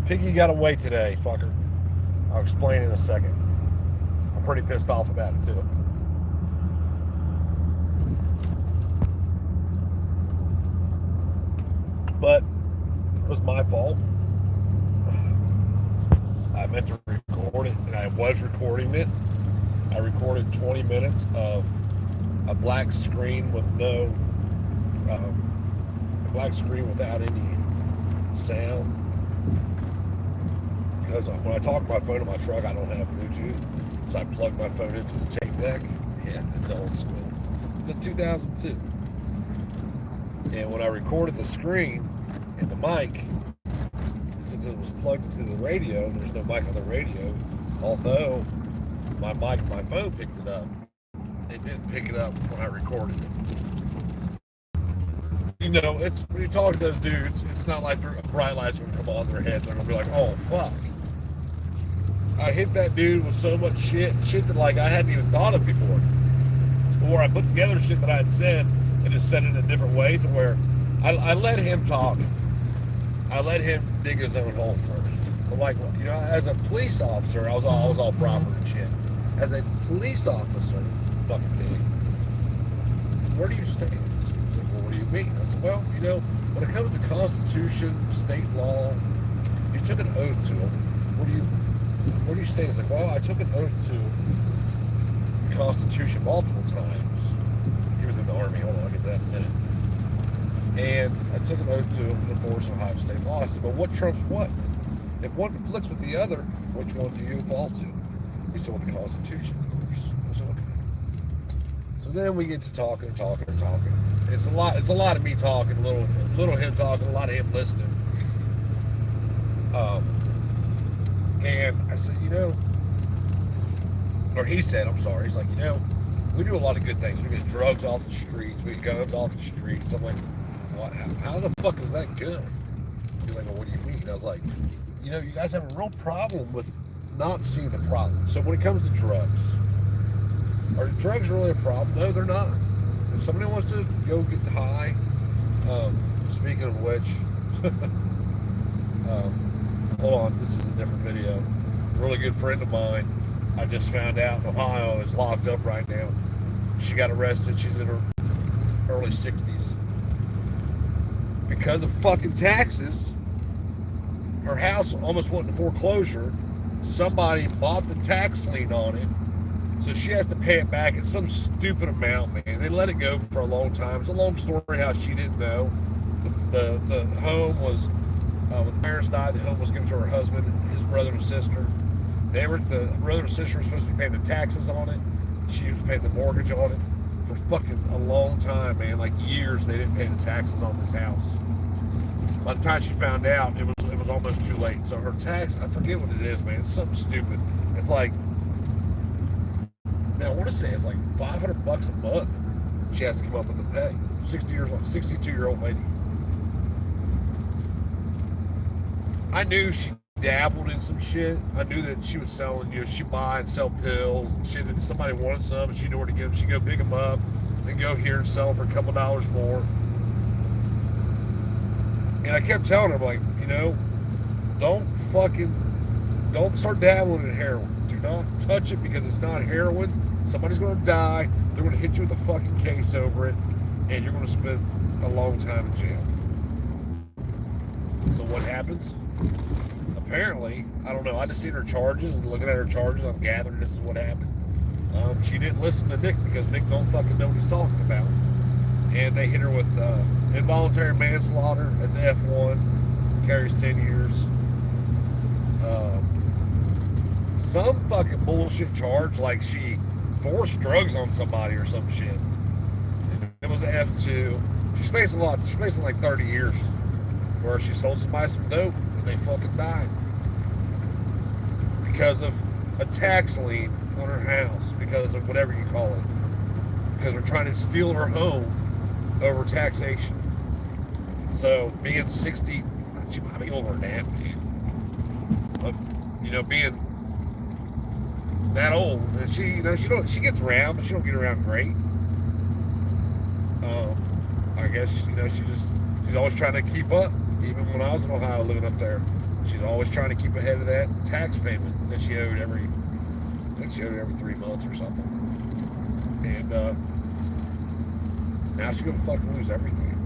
Piggy got away today, fucker. I'll explain in a second. I'm pretty pissed off about it too. But it was my fault. I meant to record it, and I was recording it. I recorded 20 minutes of a black screen with a black screen without any sound. Because when I talk on my phone in my truck, I don't have Bluetooth, so I plug my phone into the tape deck. Yeah, it's old school. It's a 2002. And when I recorded the screen and the mic, since it was plugged into the radio, there's no mic on the radio. Although my mic on my phone picked it up, it didn't pick it up when I recorded it. You know, it's when you talk to those dudes, it's not like bright lights would come on their head. They're gonna be like, "Oh fuck!" I hit that dude with so much shit that like I hadn't even thought of before, or I put together shit that I had said and just said it in a different way to where I let him talk. I let him dig his own hole first. But like, you know, as a police officer, I was all proper and shit. As a police officer, fucking thing, where do you stand? He's like, well, what do you mean? I said, well, you know, when it comes to Constitution, state law, you took an oath to them. Where do you stand? He's like, well, I took an oath to the Constitution multiple times. He was in the Army. Hold on, I'll get that in a minute. And I took an oath to enforce Ohio state law. I said, but what trumps what? If one conflicts with the other, which one do you fall to? He said, well, the Constitution, of course. I said, okay. So then we get to talking. It's a lot of me talking, a little him talking, a lot of him listening. And I said, you know, or he said, I'm sorry. He's like, you know, we do a lot of good things. We get drugs off the streets. We get guns off the streets. I'm like, what? How the fuck is that good? He's like, well, what do you mean? I was like, you know, you guys have a real problem with not seeing the problem. So when it comes to drugs, are drugs really a problem? No, they're not. If somebody wants to go get high, speaking of which, hold on, this is a different video. A really good friend of mine, I just found out in Ohio, is locked up right now. She got arrested. She's in her early 60s. Because of fucking taxes, her house almost went into foreclosure. Somebody bought the tax lien on it, so she has to pay it back. It's some stupid amount, man. They let it go for a long time. It's a long story how she didn't know. The home was, when the parents died, the home was given to her husband, his brother and sister. The brother and sister were supposed to be paying the taxes on it. She was paying the mortgage on it for fucking a long time, man. Like years, they didn't pay the taxes on this house. By the time she found out, it was almost too late. So her tax, I forget what it is, man. It's something stupid. It's like, man, I want to say it's like $500 a month. She has to come up with the pay. 62-year-old lady. I knew she dabbled in some shit. I knew that she was selling, you know, she buy and sell pills and shit. If somebody wanted some and she knew where to get them, she'd go pick them up and go here and sell for a couple dollars more. And I kept telling her, like, you know, don't start dabbling in heroin. Do not touch it because it's not heroin. Somebody's going to die. They're going to hit you with a fucking case over it, and you're going to spend a long time in jail. So what happens? Apparently, I don't know, I just seen her charges, and looking at her charges, I'm gathering this is what happened. She didn't listen to Nick because Nick don't fucking know what he's talking about. And they hit her with involuntary manslaughter as F1, carries 10 years. Some fucking bullshit charge like she forced drugs on somebody or some shit. And it was an F2. She's facing like 30 years where she sold somebody some dope and they fucking died because of a tax lien on her house, because of whatever you call it, because they're trying to steal her home over taxation. So being 60, she might be older than that, man. But, you know, being that old, and she, you know, she gets around, but she don't get around great. I guess, you know, she's always trying to keep up. Even when I was in Ohio living up there, She's always trying to keep ahead of that tax payment that she owed every 3 months or something. And now she's gonna fucking lose everything.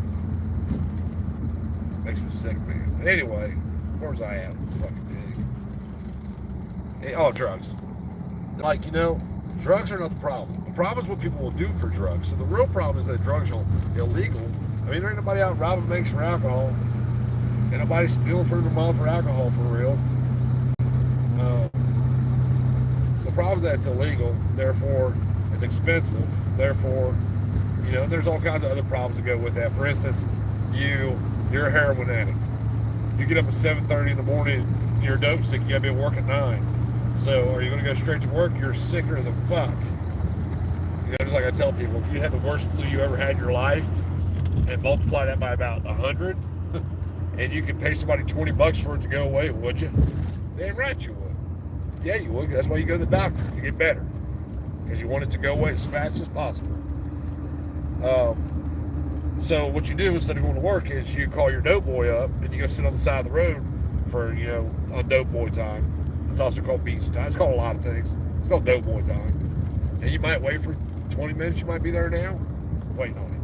Makes me sick, man. But anyway, where was I at? This fucking thing. Oh, drugs. Like, drugs are not the problem. The problem is what people will do for drugs. So the real problem is that drugs are illegal. I mean, there ain't nobody out robbing banks for alcohol. Ain't nobody stealing from the mall for alcohol for real. The problem is that it's illegal, therefore it's expensive, therefore, there's all kinds of other problems that go with that. For instance, you're a heroin addict. You get up at 7:30 in the morning, you're dope sick, you gotta be at work at 9. So are you gonna go straight to work? You're sicker than fuck. Just like I tell people, if you had the worst flu you ever had in your life and multiply that by about 100, and you could pay somebody $20 for it to go away, would you? Damn right you would. Yeah, you would. That's why you go to the doctor to get better, because you want it to go away as fast as possible. So what you do instead of going to work is you call your dope boy up and you go sit on the side of the road for on dope boy time. It's also called beach time. It's called a lot of things. It's called dope boy time. And you might wait for 20 minutes. You might be there now, waiting on it.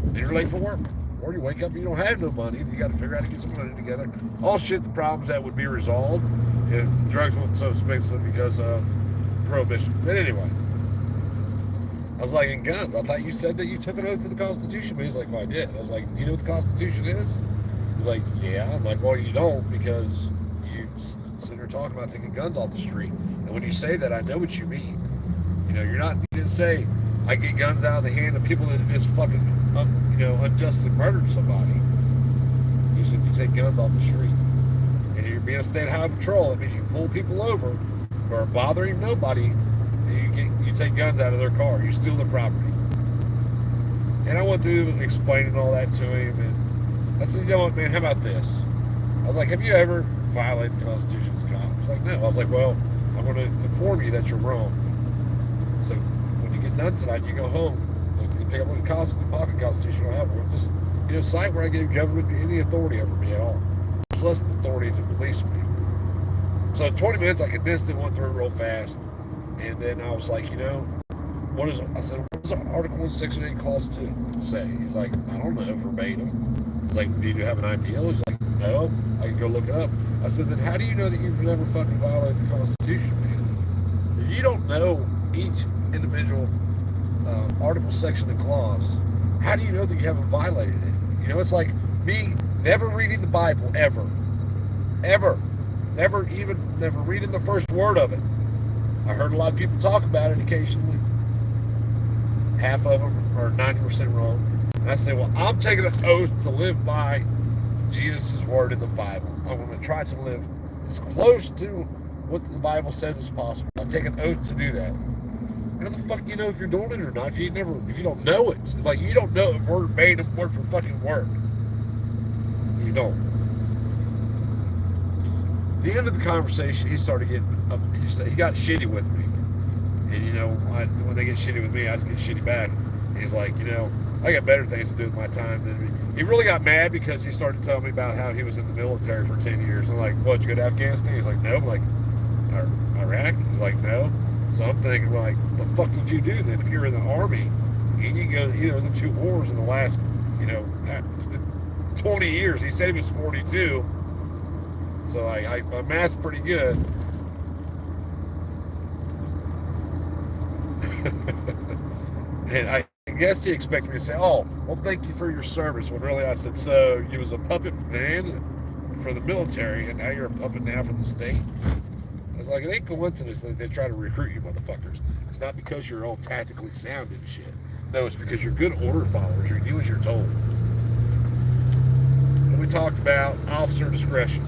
And you're late for work. Or you wake up and you don't have no money. You got to figure out how to get some money together. All shit, the problems that would be resolved if drugs weren't so expensive because of prohibition. But anyway, I was like, in guns, I thought you said that you took an oath to the Constitution. But he's like, well, I did. I was like, do you know what the Constitution is? He's like, yeah. I'm like, well, you don't, because you sit here talking about taking guns off the street. And when you say that, I know what you mean. You didn't say, I get guns out of the hand of people that have just fucking, unjustly murdered somebody. You said you take guns off the street. And you're being a state high patrol. That means you pull people over who are bothering nobody, and you take guns out of their car. You steal their property. And I went through explaining all that to him, and I said, you know what, man, how about this? I was like, have you ever violated the Constitution as a cop? He's like, no. I was like, well, I'm going to inform you that you're wrong. So when you get done tonight, you go home. You pick up a pocket constitutional help. Just site where I give government any authority over me at all. Much less the authority to release me. So in 20 minutes, I condensed it, went through it real fast, and then I was like, what is it? I said, what does Article 1, Section 8, Clause 2 say? He's like, I don't know, verbatim. He's like, do you have an ideal? He's like, no, I can go look it up. I said, then how do you know that you've never fucking violated the Constitution, man? If you don't know each individual article, section, and clause, how do you know that you haven't violated it? It's like me never reading the Bible ever, never reading the first word of it. I heard a lot of people talk about it occasionally. Half of them are 90% wrong. And I say, well, I'm taking an oath to live by Jesus' word in the Bible. I'm going to try to live as close to what the Bible says as possible. I take an oath to do that. How the fuck you know if you're doing it or not if you don't know it? It's like you don't know it verbatim, word for fucking word. You don't. At the end of the conversation, he started getting up. He got shitty with me. And when they get shitty with me, I just get shitty back. And he's like, I got better things to do with my time than me. He really got mad because he started telling me about how he was in the military for 10 years. I'm like, what, did you go to Afghanistan? He's like, no. I'm like, Iraq? He's like, no. So I'm thinking, like, the fuck did you do then? If you're in the Army, and you go, the 2 wars in the last, 20 years. He said he was 42. So my math's pretty good. And I guess he expected me to say, oh, well, thank you for your service. When really I said, so you was a puppet man for the military, and now you're a puppet now for the state? I was like, it ain't coincidence that they try to recruit you motherfuckers. It's not because you're all tactically sound and shit. No, it's because you're good order followers. You do as you're told. And we talked about officer discretion.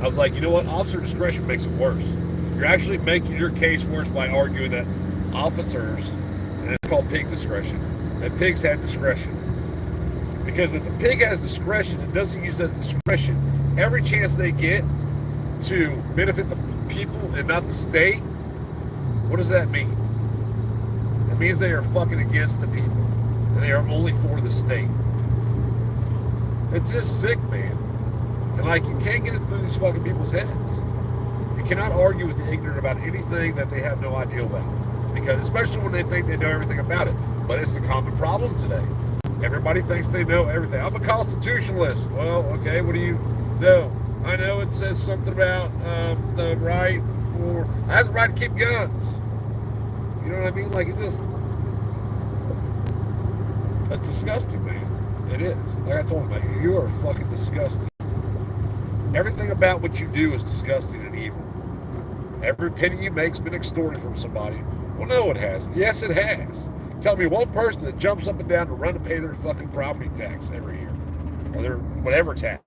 I was like, you know what? Officer discretion makes it worse. You're actually making your case worse by arguing that officers, and it's called pig discretion, that pigs have discretion. Because if the pig has discretion and doesn't use that discretion, every chance they get to benefit the people and not the state, what does that mean? It means they are fucking against the people, and they are only for the state. It's just sick, man. And like, you can't get it through these fucking people's heads. You cannot argue with the ignorant about anything that they have no idea about. Because, especially when they think they know everything about it. But it's a common problem today. Everybody thinks they know everything. I'm a constitutionalist. Well, okay, what do you know? I know it says something about the right for... I have the right to keep guns. You know what I mean? Like, it just... That's disgusting, man. It is. Like I told him, man, you are fucking disgusting. Everything about what you do is disgusting and evil. Every penny you make's been extorted from somebody. Well, no, it hasn't. Yes, it has. Tell me one person that jumps up and down to run to pay their fucking property tax every year. Or their whatever tax.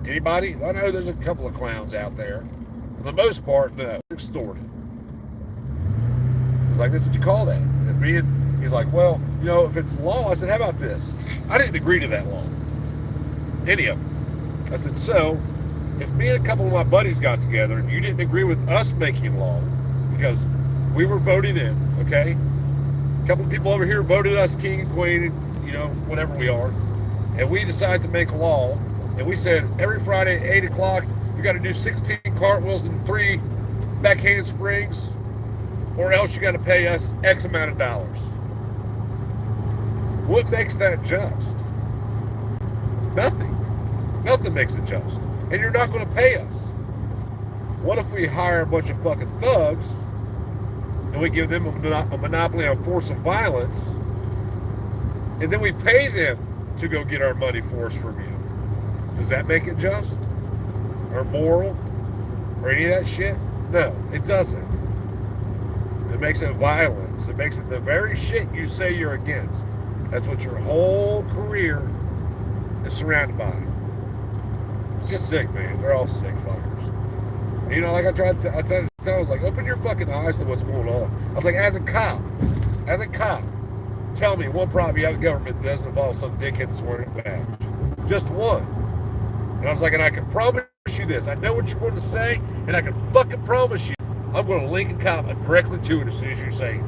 Anybody? I know there's a couple of clowns out there. For the most part, no. Extorted. It's like, that's what you call that. And he's like, well, you know, if it's law, I said, how about this? I didn't agree to that law. Any of them. I said, so, if me and a couple of my buddies got together and you didn't agree with us making law, because we were voted in, okay? A couple of people over here voted us king and queen and, you know, whatever we are. And we decided to make a law. And we said, every Friday at 8 o'clock, you got to do 16 cartwheels and 3 backhanded springs, or else you got to pay us X amount of dollars. What makes that just? Nothing. Nothing makes it just. And you're not going to pay us. What if we hire a bunch of fucking thugs and we give them a monopoly on force and violence, and then we pay them to go get our money for us from you? Does that make it just? Or moral? Or any of that shit? No, it doesn't. It makes it violence. It makes it the very shit you say you're against. That's what your whole career is surrounded by. It's just sick, man. They're all sick fuckers. You know, like I tried to tell, I was like, open your fucking eyes to what's going on. I was like, as a cop, tell me one problem you have with government that doesn't involve some dickhead that's wearing a badge. Just one. And I was like, and I can promise you this. I know what you're going to say, and I can fucking promise you, I'm going to link a cop directly to it as soon as you say it.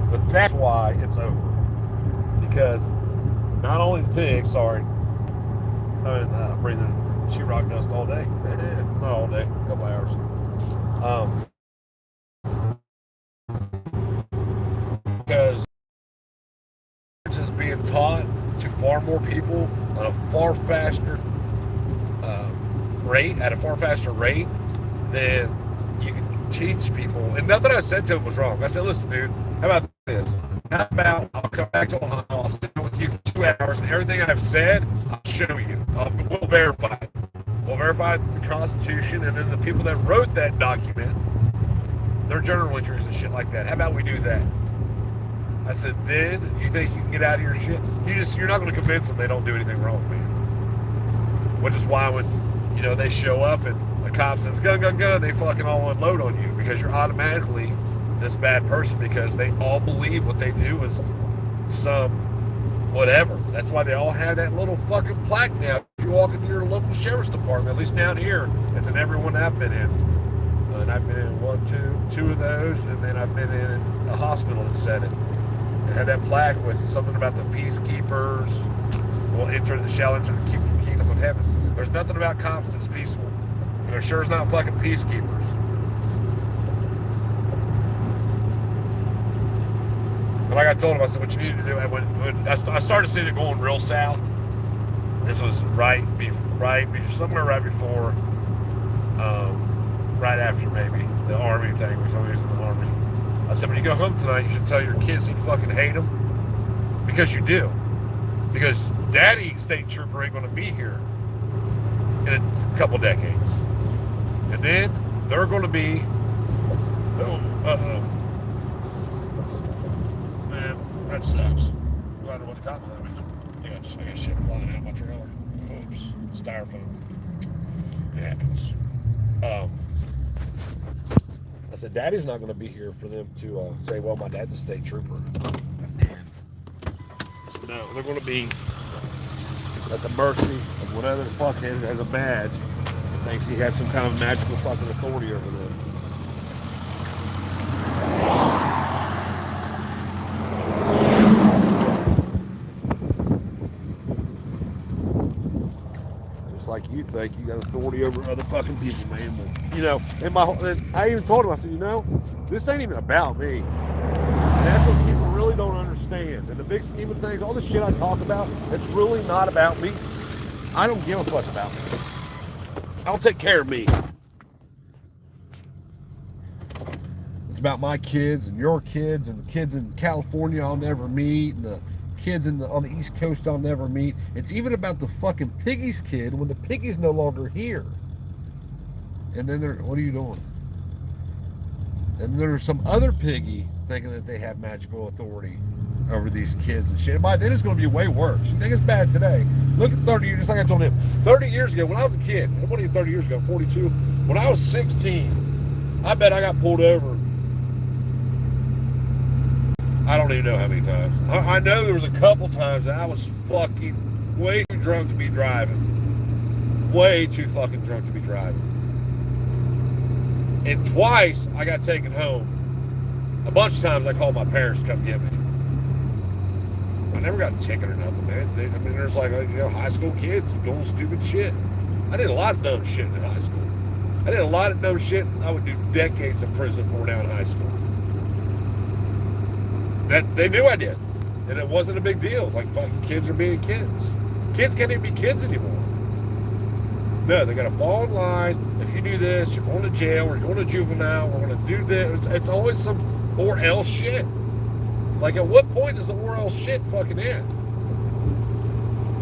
But that's why it's over. Because not only the pigs, sorry, I mean, breathing sheetrock dust all day. Not all day, a couple hours. Because it's just being taught to far more people on a far faster rate, at a far faster rate than you can teach people. And nothing I said to him was wrong. I said, listen, dude, how about this? How about I'll come back to Ohio, I'll sit down with you for 2 hours, and everything I've said, I'll show you. We'll verify it. We'll verify the Constitution, and then the people that wrote that document, their journal entries and shit like that. How about we do that? I said, then you think you can get out of your shit? You're not going to convince them they don't do anything wrong, man. Which is why when, you know, they show up and the cop says, gun, gun, gun, they fucking all unload on you because you're automatically this bad person because they all believe what they do is some whatever. That's why they all have that little fucking plaque now. If you walk into your local sheriff's department, at least down here, it's in every one I've been in. And I've been in two of those, and then I've been in a hospital that said it. It had that plaque with something about the peacekeepers shall enter the kingdom of heaven. There's nothing about cops that's peaceful. And there sure is not fucking peacekeepers. And like I told him, I said, what you need to do, when I started seeing it going real south, this was somewhere right before, right after maybe, the Army thing, which I was in the Army. I said, when you go home tonight, you should tell your kids you fucking hate them. Because you do. Because Daddy State Trooper ain't going to be here in a couple decades. And then they're going to be, man, that sucks. I don't know what the cop that means. I got shit flying out of my trailer. Oops, styrofoam. It happens. I said, Daddy's not going to be here for them to say, well, my dad's a state trooper. That's the end. I said, no, they're going to be at the mercy of whatever the fuckhead has a badge and thinks he has some kind of magical fucking authority over them. like you think you got authority over other fucking people, man. But, you know, and I even told him, I said, you know, this ain't even about me. And that's what people really don't understand. In the big scheme of things, all the shit I talk about, it's really not about me. I don't give a fuck about me. I'll take care of me. It's about my kids and your kids and the kids in California I'll never meet and the kids on the East Coast I'll never meet. It's even about the fucking piggy's kid when the piggy's no longer here. And then what are you doing? And there's some other piggy thinking that they have magical authority over these kids and shit. And by then it's going to be way worse. You think it's bad today? Look at 30 years, just like I told him. 30 years ago, when I was a kid, it wasn't even 30 years ago, 42. When I was 16, I bet I got pulled over. I don't even know how many times. I know there was a couple times that I was fucking way too drunk to be driving. Way too fucking drunk to be driving. And twice I got taken home. A bunch of times I called my parents to come get me. I never got a ticket or nothing, man. I mean, there's like, you know, high school kids doing stupid shit. I did a lot of dumb shit in high school. I did a lot of dumb shit I would do decades in prison for now in high school. That they knew I did. And it wasn't a big deal. Like, fucking kids are being kids. Kids can't even be kids anymore. No, they gotta fall in line. If you do this, you're going to jail, or you're going to juvenile, we're gonna do this. It's always some or else shit. Like, at what point does the or else shit fucking end?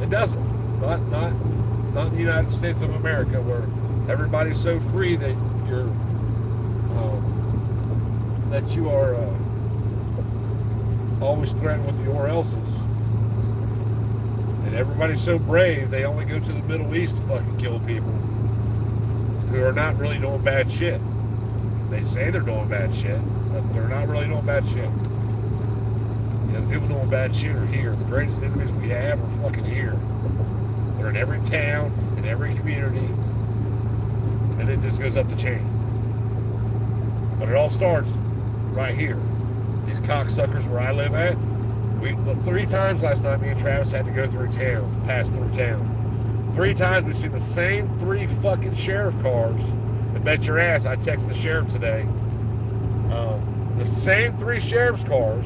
It doesn't. Not in the United States of America, where everybody's so free that you are always threatened with the or else's. And everybody's so brave, they only go to the Middle East to fucking kill people who are not really doing bad shit. They say they're doing bad shit, but they're not really doing bad shit. You know, the people doing bad shit are here. The greatest enemies we have are fucking here. They're in every town, in every community, and it just goes up the chain. But it all starts right here. These cocksuckers where I live at, 3 times last night, me and Travis had to go through town, pass through town. 3 times we've seen the same 3 fucking sheriff cars. And bet your ass, I texted the sheriff today. The same 3 sheriff's cars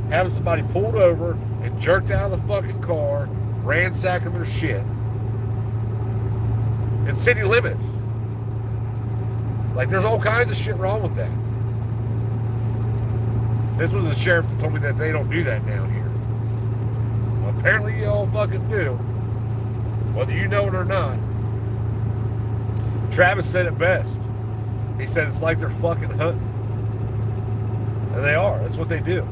having somebody pulled over and jerked out of the fucking car, ransacking their shit. In city limits. Like, there's all kinds of shit wrong with that. This was the sheriff that told me that they don't do that down here. Well, apparently you all fucking do. Whether you know it or not. Travis said it best. He said it's like they're fucking hunting. And they are. That's what they do.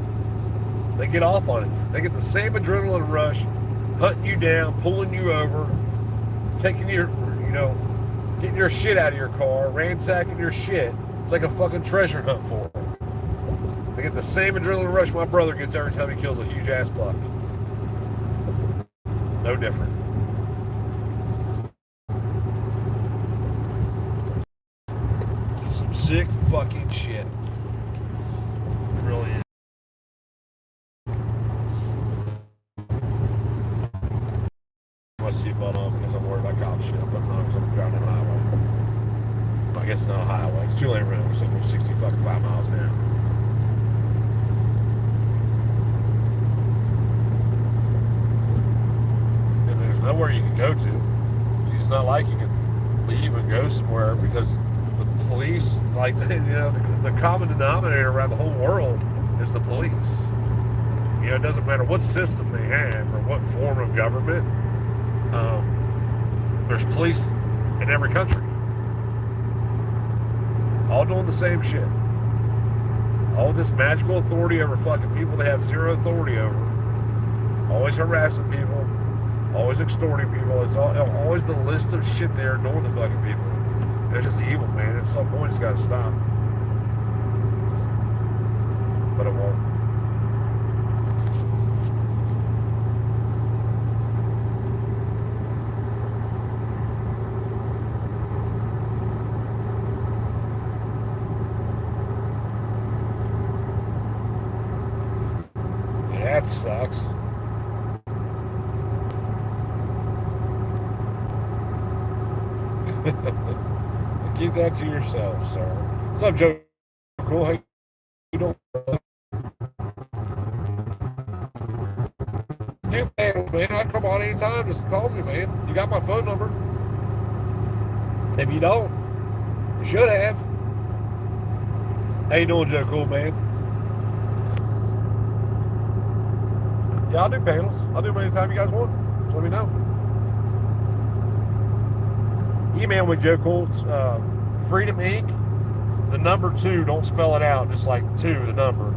They get off on it. They get the same adrenaline rush, hunting you down, pulling you over, taking your, getting your shit out of your car, ransacking your shit. It's like a fucking treasure hunt for them. They get the same adrenaline rush my brother gets every time he kills a huge ass buck. No different. Some sick fucking shit. It really is. My seatbelt on because I'm worried about cop shit. I'm putting on because I'm driving on the highway. I guess it's not a highway. It's 2-lane road, so we're 65 miles an hour. Nowhere you can go to. It's not like you can leave and go somewhere because the police, like, the common denominator around the whole world is the police. It doesn't matter what system they have or what form of government. There's police in every country, all doing the same shit. All this magical authority over fucking people they have zero authority over. Always harassing people. Always extorting people. It's always the list of shit they're doing to fucking people. They're just evil, man. At some point, it's got to stop. But it won't. Yeah, that sucks. Keep that to yourself, sir. What's up, Joe? Cool. How you doing? You man, I come on anytime. Just call me, man. You got my phone number. If you don't, you should have. How you doing, Joe? Cool, man. Yeah, I'll do panels. I'll do them anytime you guys want. Just let me know. Email me, Joe Cool. Freedom Inc. The number 2, don't spell it out, just like 2, the number,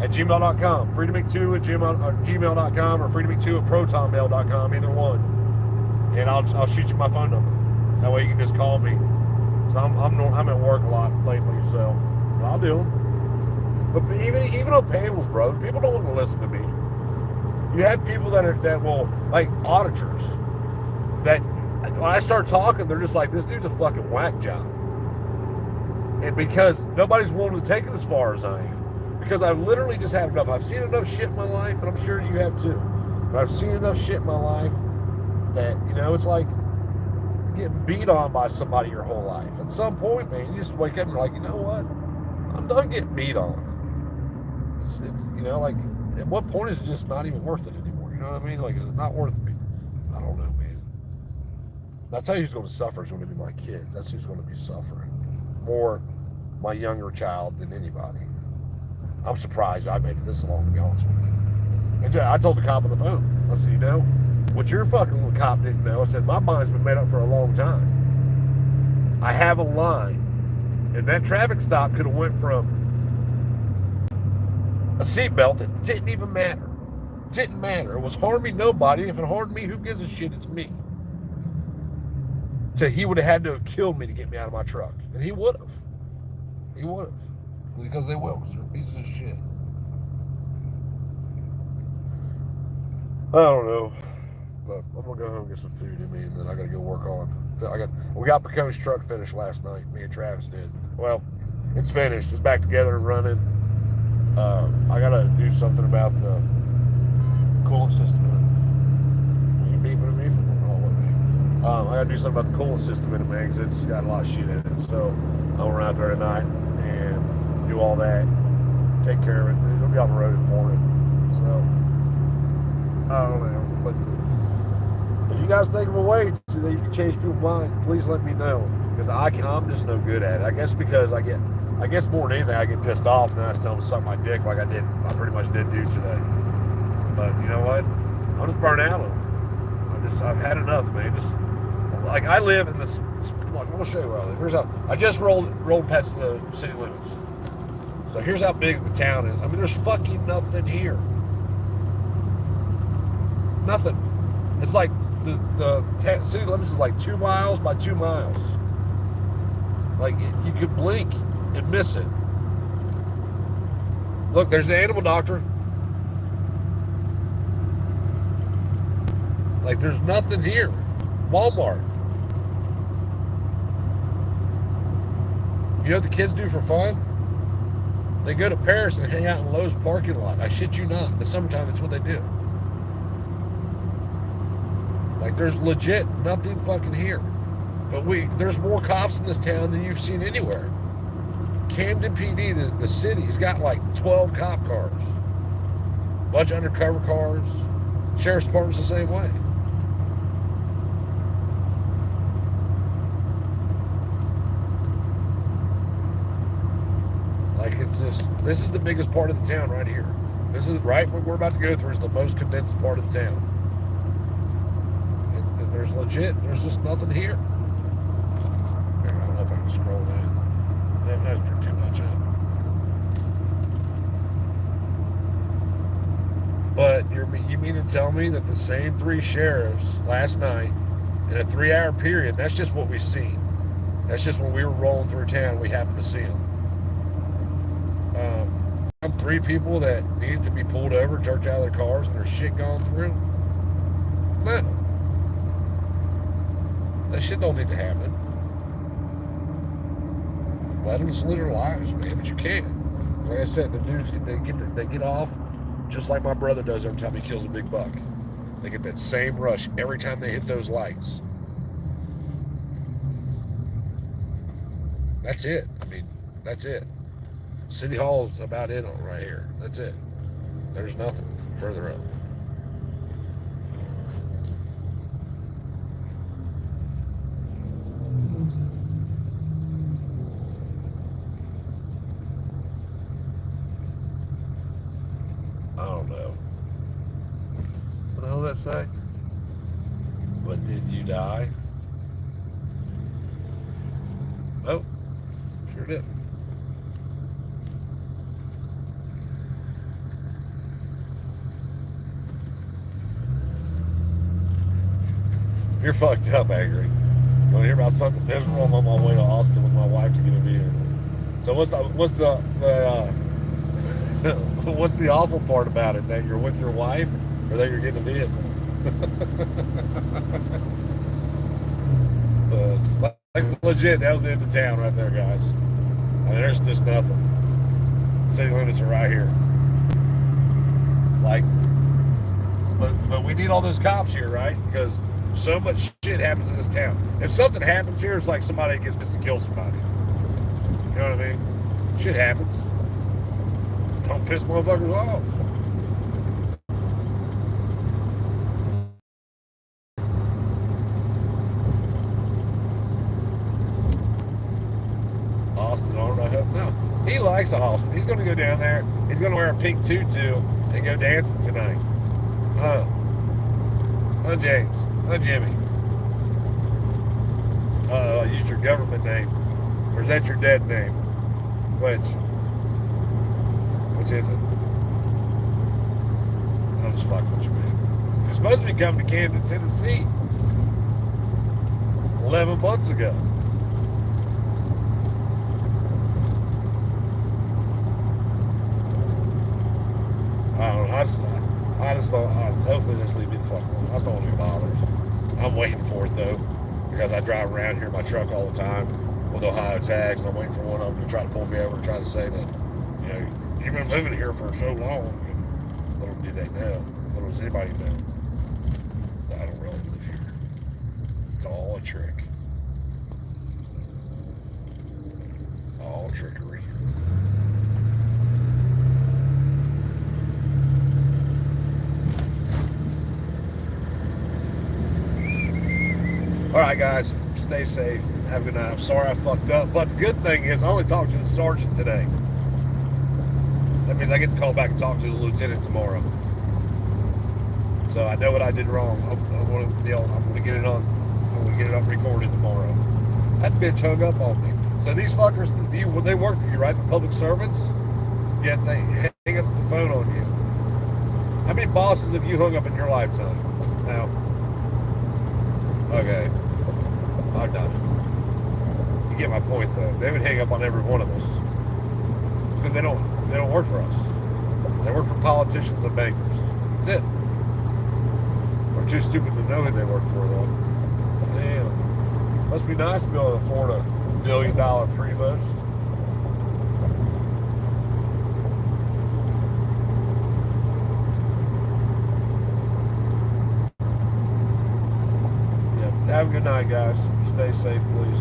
at gmail.com. FreedomInc2 at gmail.com or FreedomInc2 at protonmail.com, either one. And I'll shoot you my phone number. That way you can just call me. So I'm at work a lot lately, so I'll do them. But even on panels, bro, people don't want to listen to me. You have people that will, like auditors, that when I start talking, they're just like, this dude's a fucking whack job. And because nobody's willing to take it as far as I am. Because I've literally just had enough. I've seen enough shit in my life, and I'm sure you have too. But I've seen enough shit in my life that, it's like getting beat on by somebody your whole life. At some point, man, you just wake up and you're like, you know what? I'm done getting beat on. It's like, at what point is it just not even worth it anymore? You know what I mean? Like, is it not worth it? I don't know, man. I'll tell you who's going to suffer is going to be my kids. That's who's going to be suffering. More my younger child than anybody. I'm surprised I made it this long, to be honest with you. And I told the cop on the phone, I said, what your fucking little cop didn't know, I said, my mind's been made up for a long time. I have a line, and that traffic stop could have went from a seatbelt that didn't even matter. Didn't matter. It was harming nobody. If it harmed me, who gives a shit? It's me. So he would have had to have killed me to get me out of my truck. And he would have. He would have. Because they will, because they're pieces of shit. I don't know. But I'm going to go home and get some food in me, and then I got to go work on. We got Picone's truck finished last night. Me and Travis did. Well, it's finished. It's back together and running. I got to do something about the coolant system in it. Are you beeping at me? I got to do something about the coolant system in it, man, because it's got a lot of shit in it. So I'll run out there tonight and do all that, take care of it. It'll be on the road in the morning. So I don't know, but if you guys think of a way so that you can change people's minds, please let me know, because I'm just no good at it. I guess because I guess more than anything, I get pissed off and then I just tell them to suck my dick like I pretty much did do today. But you know what? I'm just burnt out of it. I've had enough, man. Just like I live in this. Look, I'm gonna show you where I live. Here's how I just rolled past the city limits. So here's how big the town is. I mean, there's fucking nothing here. Nothing. It's like the city limits is like 2 miles by 2 miles. Like you could blink and miss it. Look, there's the animal doctor. Like, there's nothing here. Walmart. You know what the kids do for fun? They go to Paris and hang out in Lowe's parking lot. I shit you not. In the summertime, that's what they do. Like, there's legit nothing fucking here. But there's more cops in this town than you've seen anywhere. Camden PD, the city's got like 12 cop cars. Bunch of undercover cars. Sheriff's Department's the same way. Like, it's just, this is the biggest part of the town right here. This is right what we're about to go through is the most condensed part of the town. And there's just nothing here. I don't know if I can scroll down. That's too much up. But you mean to tell me that the same 3 sheriffs last night in a 3-hour period, that's just what we seen. That's just when we were rolling through town, we happened to see them. 3 people that needed to be pulled over, jerked out of their cars, and their shit gone through? No. That shit don't need to happen. Let them just live their lives, man, but you can't. Like I said, the dudes, they get off just like my brother does every time he kills a big buck. They get that same rush every time they hit those lights. That's it. I mean, that's it. City Hall's about it on right here. That's it. There's nothing further up. I don't know. What the hell did that say? But did you die? Nope. Sure did. You're fucked up, Angry. You want to hear about something miserable? I'm on my way to Austin with my wife to get a vehicle. So what's the awful part about it? That you're with your wife, or that you're getting a vehicle? Like legit, that was the end of town right there, guys. I mean, there's just nothing. City limits are right here. Like, but we need all those cops here, right? Because so much shit happens in this town. If something happens here, it's like somebody gets pissed to kill somebody. You know what I mean? Shit happens. Don't piss motherfuckers off. Austin, I don't know. No, he likes Austin. He's going to go down there. He's going to wear a pink tutu and go dancing tonight. Huh? Huh, James? Huh, Jimmy? I used your government name. Or is that your dead name? Which is it? I'm just fucking with you, man. You're supposed to be coming to Camden, Tennessee 11 months ago. I don't know. Hopefully this leave me the fuck alone. I just don't want to be bothered. I'm waiting for it though, because I drive around here in my truck all the time with Ohio tags, and I'm waiting for one of them to try to pull me over and try to say that, you know, you've been living here for so long. And little do they know, little does anybody know, that I don't really live here. It's all a trick. All trickery. All right, guys, stay safe. Have a good night. I'm sorry I fucked up, but the good thing is I only talked to the sergeant today. That means I get to call back and talk to the lieutenant tomorrow. So I know what I did wrong. I'm going to get it on. I'm going to get it up recorded tomorrow. That bitch hung up on me. So these fuckers, they work for you, right? The public servants. Yet they hang up the phone on you. How many bosses have you hung up in your lifetime? Now, okay. I'm done. You get my point, though. They would hang up on every one of us because they don't work for us. They work for politicians and bankers. That's it. We're too stupid to know who they work for, though. Damn. Must be nice to be able to afford $1 billion pre-vote. Have a good night, guys. Stay safe, please.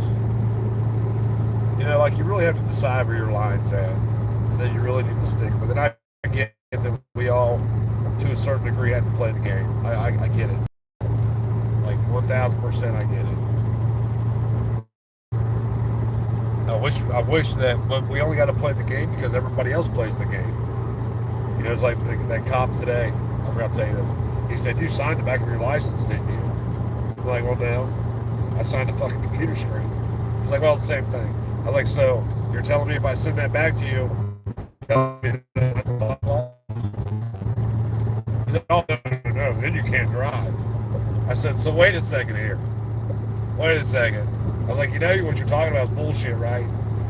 You know, like, you really have to decide where your line's at, and then you really need to stick with it. I get that we all, to a certain degree, have to play the game. I get it. Like, 1,000% I get it. I wish that, but we only got to play the game because everybody else plays the game. You know, it's like that cop today. I forgot to tell you this. He said, you signed the back of your license, didn't you? I'm like, well, no. I signed a fucking computer screen. He's like, well, it's the same thing. I was like, so you're telling me if I send that back to you, he said, oh, no, then you can't drive. I said, so wait a second here. Wait a second. I was like, you know what you're talking about is bullshit, right?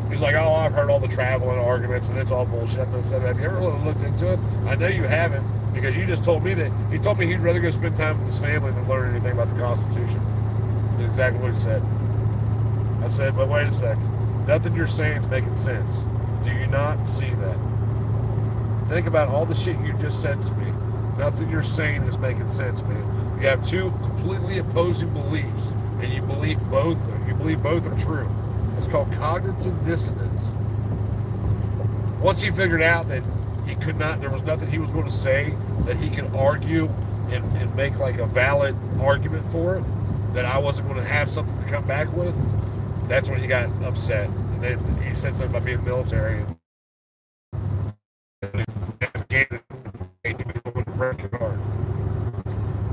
He's like, oh, I've heard all the traveling arguments, and it's all bullshit. I said, have you ever really looked into it? I know you haven't, because you just told me that. He told me he'd rather go spend time with his family than learn anything about the Constitution. That's exactly what he said. I said, but wait a second. Nothing you're saying is making sense. Do you not see that? Think about all the shit you just said to me. Nothing you're saying is making sense, man. You have two completely opposing beliefs, and you believe both are true. It's called cognitive dissonance. Once he figured out that he could not, there was nothing he was going to say that he could argue and make like a valid argument for it, that I wasn't going to have something to come back with, that's when he got upset. And then he said something about being military.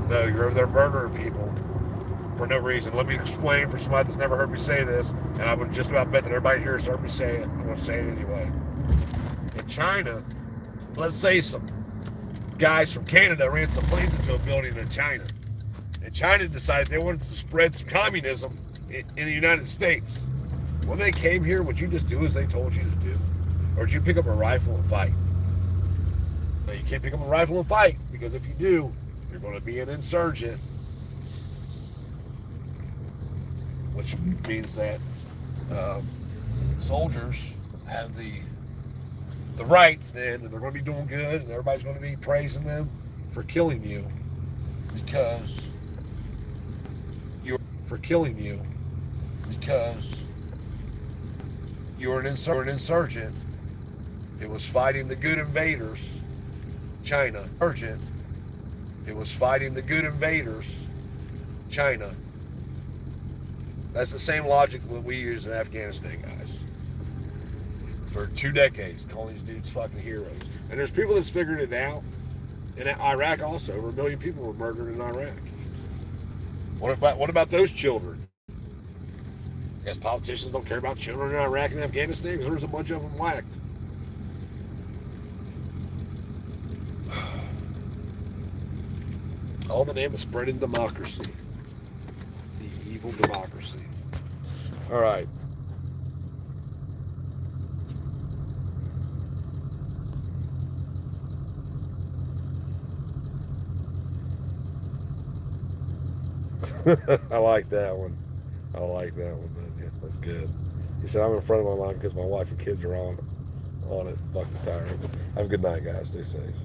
No, they're murdering people for no reason. Let me explain for somebody that's never heard me say this, and I would just about bet that everybody here has heard me say it. I'm going to say it anyway. In China, let's say some guys from Canada ran some planes into a building in China. And China decided they wanted to spread some communism in the United States. When they came here, would you just do as they told you to do? Or did you pick up a rifle and fight? No, you can't pick up a rifle and fight, because if you do, you're going to be an insurgent. Which means that soldiers have the right then, and they're going to be doing good, and everybody's going to be praising them for killing you because you're an insurgent. It was fighting the good invaders, China. It was fighting the good invaders, China. That's the same logic that we use in Afghanistan, guys. For 2 decades, calling these dudes fucking heroes. And there's people that's figured it out. In Iraq also, over 1 million people were murdered in Iraq. What about those children? I guess politicians don't care about children in Iraq and Afghanistan because there's a bunch of them whacked. All in the name of spreading democracy. The evil democracy. All right. I like that one. Yeah, that's good. He said, I'm in front of my line because my wife and kids are on it. Fuck the tyrants. Have a good night, guys. Stay safe.